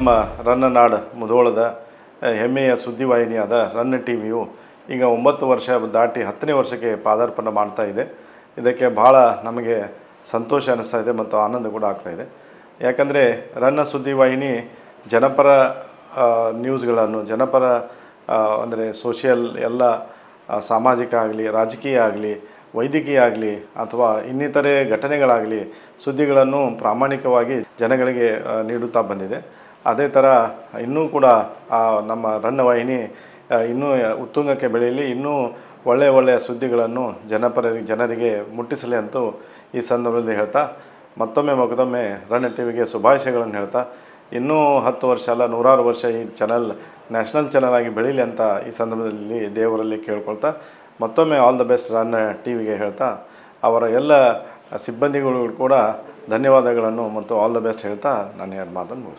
ನಮ್ಮ ರನ್ನ ನಾಡು ಮುಧೋಳದ ಹೆಮ್ಮೆಯ ಸುದ್ದಿವಾಹಿನಿಯಾದ run T ವಿಯು ಈಗ 9 ವರ್ಷ ದಾಟಿ 10ನೇ ವರ್ಷಕ್ಕೆ ಪಾದಾರ್ಪಣೆ ಮಾಡ್ತಾ ಇದೆ. ಇದಕ್ಕೆ ಭಾಳ ನಮಗೆ ಸಂತೋಷ ಅನ್ನಿಸ್ತಾ ಇದೆ ಮತ್ತು ಆನಂದ ಕೂಡ ಆಗ್ತಾ ಇದೆ. ಯಾಕಂದರೆ ರನ್ನ ಸುದ್ದಿವಾಹಿನಿ ಜನಪರ ನ್ಯೂಸ್ಗಳನ್ನು ಜನಪರ ಅಂದರೆ ಸೋಷಿಯಲ್ ಎಲ್ಲ ಸಾಮಾಜಿಕ ಆಗಲಿ, ರಾಜಕೀಯ ಆಗಲಿ, ವೈದ್ಯಕೀಯ ಆಗಲಿ ಅಥವಾ ಇನ್ನಿತರೆ ಘಟನೆಗಳಾಗಲಿ ಸುದ್ದಿಗಳನ್ನು ಪ್ರಾಮಾಣಿಕವಾಗಿ ಜನಗಳಿಗೆ ನೀಡುತ್ತಾ ಬಂದಿದೆ. ಅದೇ ಥರ ಇನ್ನೂ ಕೂಡ ನಮ್ಮ ರನ್ನ ವಾಹಿನಿ ಇನ್ನೂ ಉತ್ತುಂಗಕ್ಕೆ ಬೆಳೆಯಲಿ, ಇನ್ನೂ ಒಳ್ಳೆಯ ಸುದ್ದಿಗಳನ್ನು ಜನರಿಗೆ ಮುಟ್ಟಿಸಲಿ ಅಂತೂ ಈ ಸಂದರ್ಭದಲ್ಲಿ ಹೇಳ್ತಾ, ಮತ್ತೊಮ್ಮೆ ರನ್ ಟಿ ವಿಗೆ ಶುಭಾಶಯಗಳನ್ನು ಹೇಳ್ತಾ, ಇನ್ನೂ 10 ವರ್ಷ ಅಲ್ಲ 100 ವರ್ಷ ಈ ಚಾನಲ್ ನ್ಯಾಷನಲ್ ಚಾನಲ್ ಆಗಿ ಬೆಳೀಲಿ ಅಂತ ಈ ಸಂದರ್ಭದಲ್ಲಿ ದೇವರಲ್ಲಿ ಕೇಳ್ಕೊಳ್ತಾ, ಮತ್ತೊಮ್ಮೆ ಆಲ್ ದ ಬೆಸ್ಟ್ ರನ್ ಟಿ ವಿಗೆ ಹೇಳ್ತಾ, ಅವರ ಎಲ್ಲ ಸಿಬ್ಬಂದಿಗಳು ಕೂಡ ಧನ್ಯವಾದಗಳನ್ನು ಮತ್ತು ಆಲ್ ದ ಬೆಸ್ಟ್ ಹೇಳ್ತಾ ನಾನು 2 ಮಾತನ್ನು ಮುಗಿಸ್ತೇನೆ.